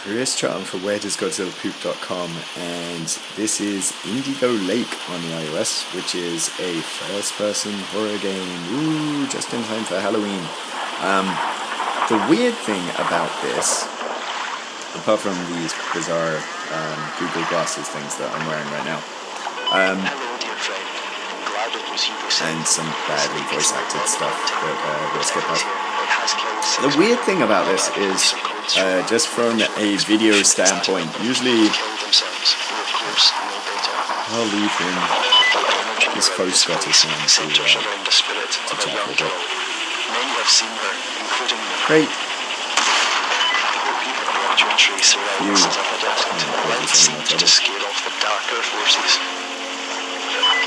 Chris Charlton for WhereDoesGodzillaPoop.com, and this is Indigo Lake on the iOS, which is a first-person horror game. Ooh, just in time for Halloween. The weird thing about this, apart from these bizarre Google Glasses things that I'm wearing right now, Hello, dear friend. Glad it was you who sent and some badly voice-acted stuff that we'll skip past. It has killed The weird thing about this is, just from a video standpoint, usually I'll leave him. His folks got his name to talk a bit. Many have seen her, including me. Great. I hope you have brought your trace around since I've adapted to the light seemed to scare off the darker forces.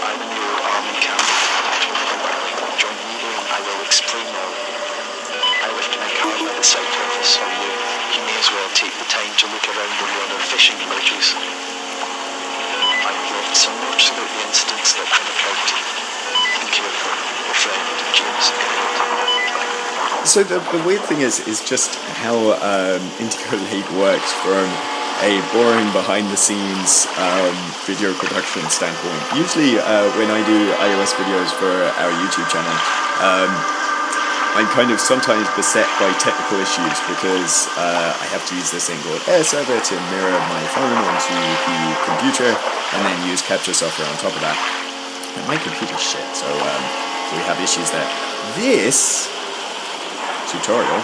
I'm in your army camp. Join me here and I will explain now. I left my car by the site office, so you may as well take the time to look around on the other fishing lodges. I've left some notes about the incidents that can occur. Be careful, your friend, James. So the weird thing is just how Indigo Lake works from a boring behind-the-scenes video production standpoint. Usually when I do iOS videos for our YouTube channel, I'm kind of sometimes beset by technical issues because I have to use this thing called Air Server to mirror my phone onto the computer and then use capture software on top of that. And my computer's shit, so we have issues there. This tutorial,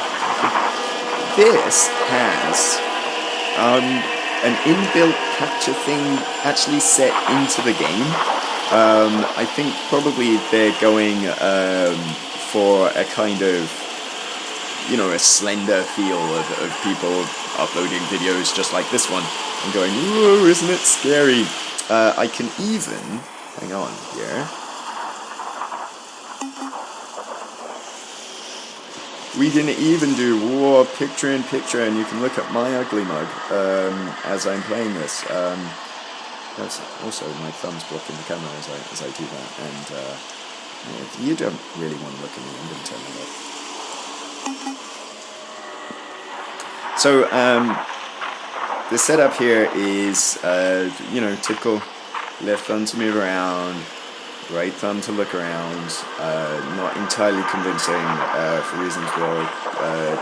this has an inbuilt capture thing actually set into the game. I think probably they're going for a kind of, you know, a slender feel of people uploading videos just like this one and going, "Ooh, isn't it scary?" I can even, hang on here, we can even do picture-in-picture, and you can look at my ugly mug as I'm playing this. That's also my thumb's blocking the camera as I do that, and you don't really want to look at me. I'm going to turn that off. So the setup here is, you know, typical left thumb to move around, right thumb to look around. Not entirely convincing for reasons we'll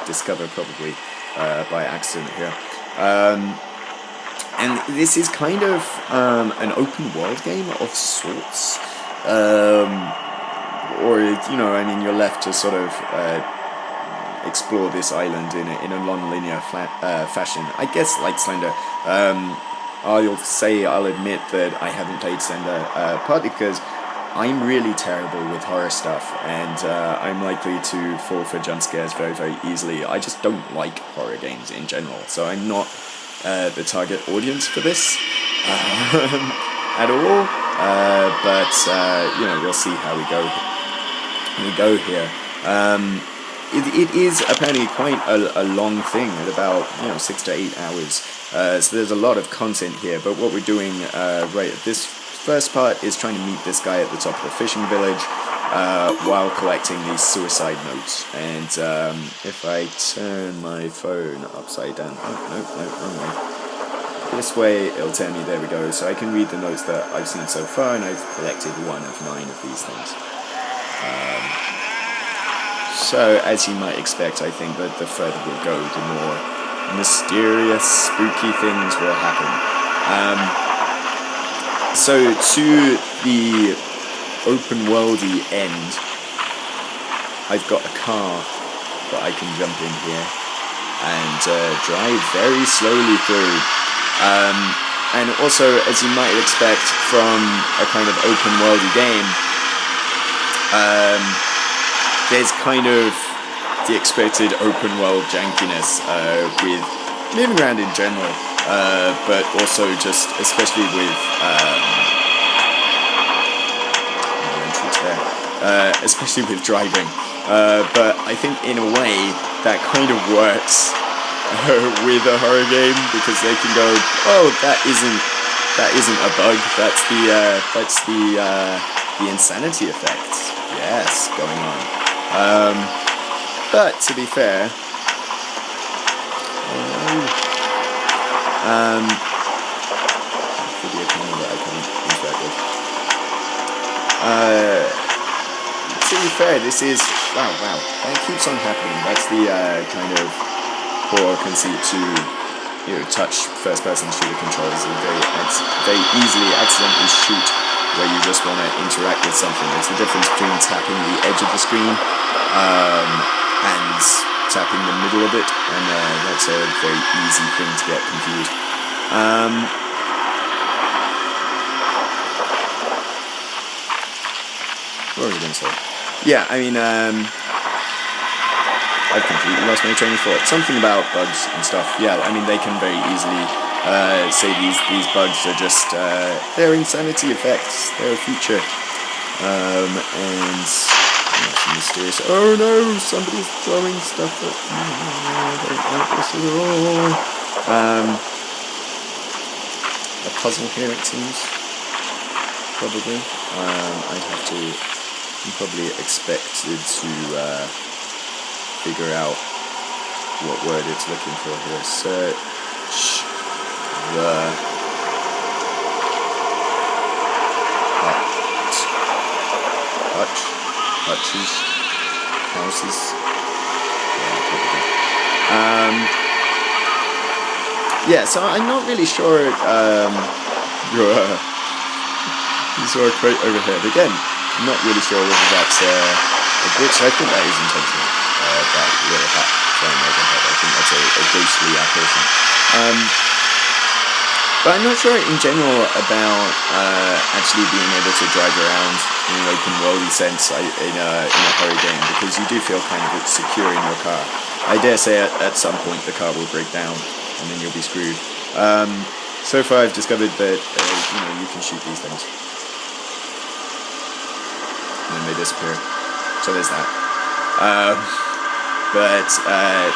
discover probably by accident here. And this is kind of an open world game of sorts. Or, you know, I mean, you're left to sort of explore this island in a non-linear fashion. I guess like Slender. I'll admit that I haven't played Slender, partly because I'm really terrible with horror stuff, and I'm likely to fall for jump scares very, very easily. I just don't like horror games in general, so I'm not the target audience for this at all. But you know, we'll see how we go here. It is apparently quite a long thing, at about 6 to 8 hours. So there's a lot of content here. But what we're doing right at this first part is trying to meet this guy at the top of the fishing village while collecting these suicide notes. And if I turn my phone upside down, wrong way. This way, it'll tell me, there we go. So I can read the notes that I've seen so far, and I've collected 1 of 9 of these things. So, as you might expect, I think that the further we'll go, the more mysterious, spooky things will happen. So, to the open-worldy end, I've got a car that I can jump in here and drive very slowly through. And also, as you might expect from a kind of open-worldy game, there's kind of the expected open-world jankiness with moving around in general, but also just especially with especially with driving. But I think in a way that kind of works with a horror game, because they can go, oh, that isn't a bug. That's the insanity effect. Yes, going on. But to be fair, Video camera that I can't interact with. To be fair, this is wow, that keeps on happening. That's the kind of core conceit to touch first-person shooter controls. They easily accidentally shoot where you just want to interact with something. It's the difference between tapping the edge of the screen and tapping the middle of it, and that's a very easy thing to get confused. What were we going to say? Yeah, I mean, I've completely lost my train of thought. Something about bugs and stuff. Yeah, I mean, they can very easily say these bugs are just, they're insanity effects. They're a feature. And some mysterious, oh no, somebody's throwing stuff at me. I don't like this at all. A puzzle here, it seems. Probably. I'd have to... I'm probably expected to figure out what word it's looking for here. Search the hutches, houses. Yeah, so I'm not really sure. You saw a quote overhead again. I'm not really sure whether that's a glitch. I think that is intentional. That little hat flying overhead. I think that's a ghostly apparition. But I'm not sure in general about actually being able to drive around in an open worldy sense in a horror game, because you do feel kind of secure in your car. I dare say at some point the car will break down and then you'll be screwed. So far I've discovered that you can shoot these things. And then they disappear. So there's that. But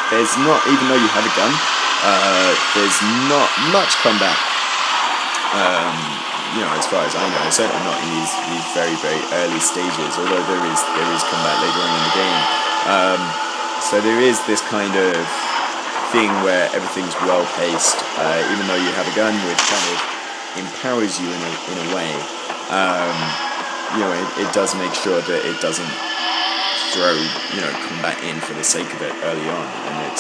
there's not, even though you have a gun, there's not much combat. As far as I know, certainly not in these very, very early stages, although there is combat later on in the game. So there is this kind of thing where everything's well paced, even though you have a gun, which kind of empowers you in a way. It does make sure that it doesn't throw combat in for the sake of it early on, and it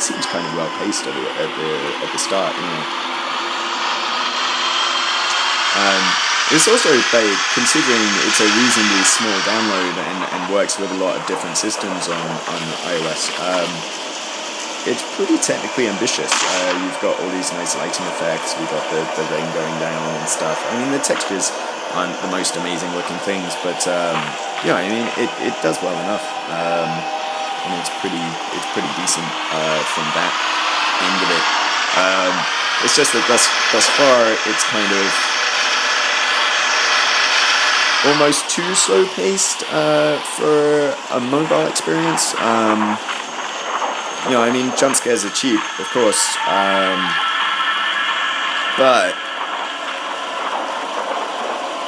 seems kind of well paced at the start. It's also, considering it's a reasonably small download and works with a lot of different systems on iOS, it's pretty technically ambitious. You've got all these nice lighting effects, we've got the rain going down and stuff. I mean, the textures aren't the most amazing looking things, but it does well enough, and it's pretty decent from that end of it. It's just that thus far it's kind of almost too slow paced for a mobile experience. Jump scares are cheap, of course, but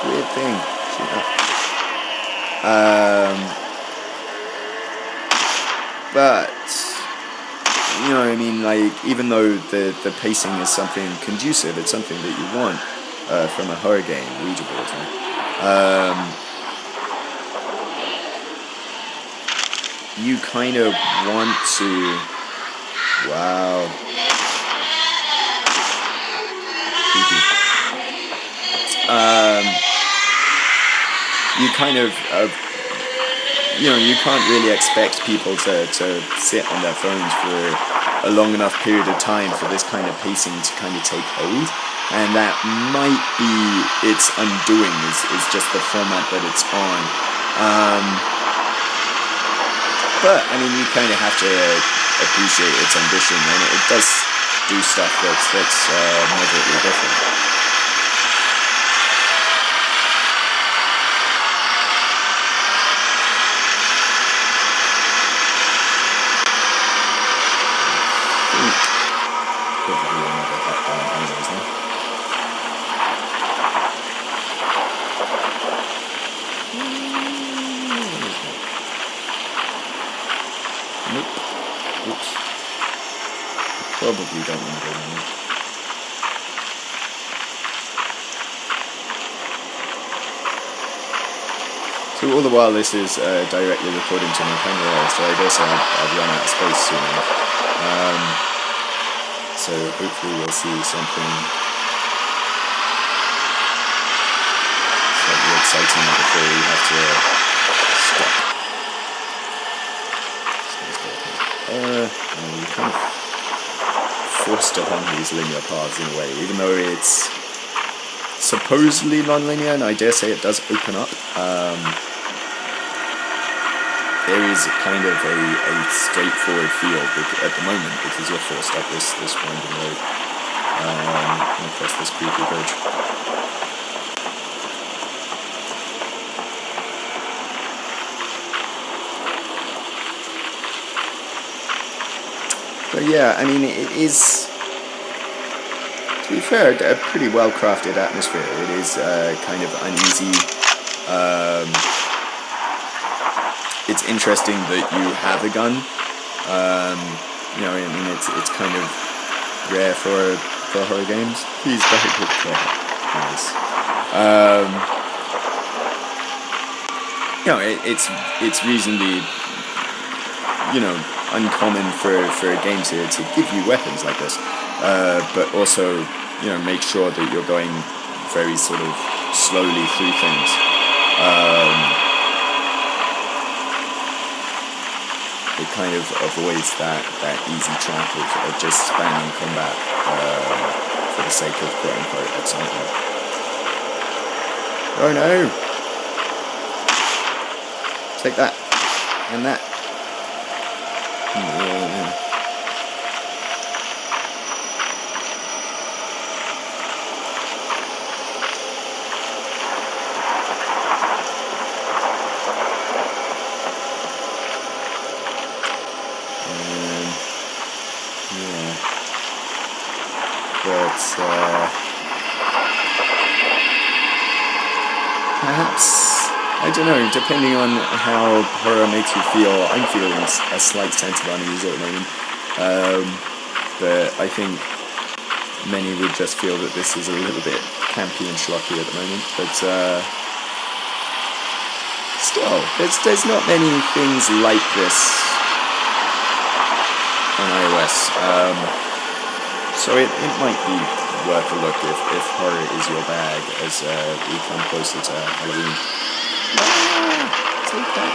weird thing. But even though the pacing is something conducive, it's something that you want from a horror game, Ouija board. You kind of want to. Wow. You kind of, you can't really expect people to sit on their phones for a long enough period of time for this kind of pacing to kind of take hold, and that might be its undoing, is just the format that it's on. But, you kind of have to appreciate its ambition, and it does do stuff that's moderately different. Nope. Oops. Probably don't want to go in there. all the while this is directly recording to my camera, so I guess I'll run out of space soon enough. So hopefully we'll see something slightly exciting before we have to stop. We kind of forced along these linear paths in a way, even though it's supposedly non-linear, and I dare say it does open up. There is kind of a straightforward feel at the moment because you're forced up this winding road across this creepy bridge. But yeah, I mean, it is, to be fair, a pretty well-crafted atmosphere. It is kind of uneasy. It's interesting that you have a gun. You know, I mean, it's kind of rare for horror games. He's very good player. Nice. You know, it's reasonably, you know, uncommon for a game to give you weapons like this, but also, you know, make sure that you're going very sort of slowly through things. It kind of avoids that easy trap of just spamming combat for the sake of quote-unquote excitement. Oh no! Take that. And that. Yeah. But perhaps, I don't know, depending on how horror makes you feel, I'm feeling a slight sense of unease at the moment. But I think many would just feel that this is a little bit campy and schlocky at the moment. But still, there's not many things like this on iOS. So it might be worth a look if horror is your bag as we come closer to Halloween. Take that.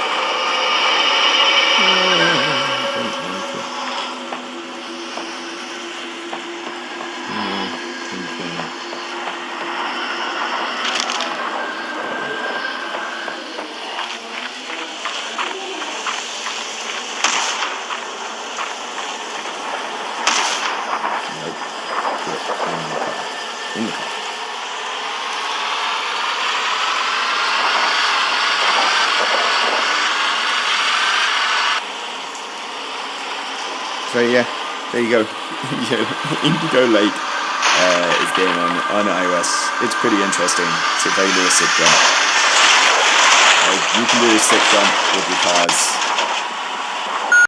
So yeah, there you go. Indigo Lake is going on iOS. It's pretty interesting. It's a very little sick jump. You can do a sick jump with your cars.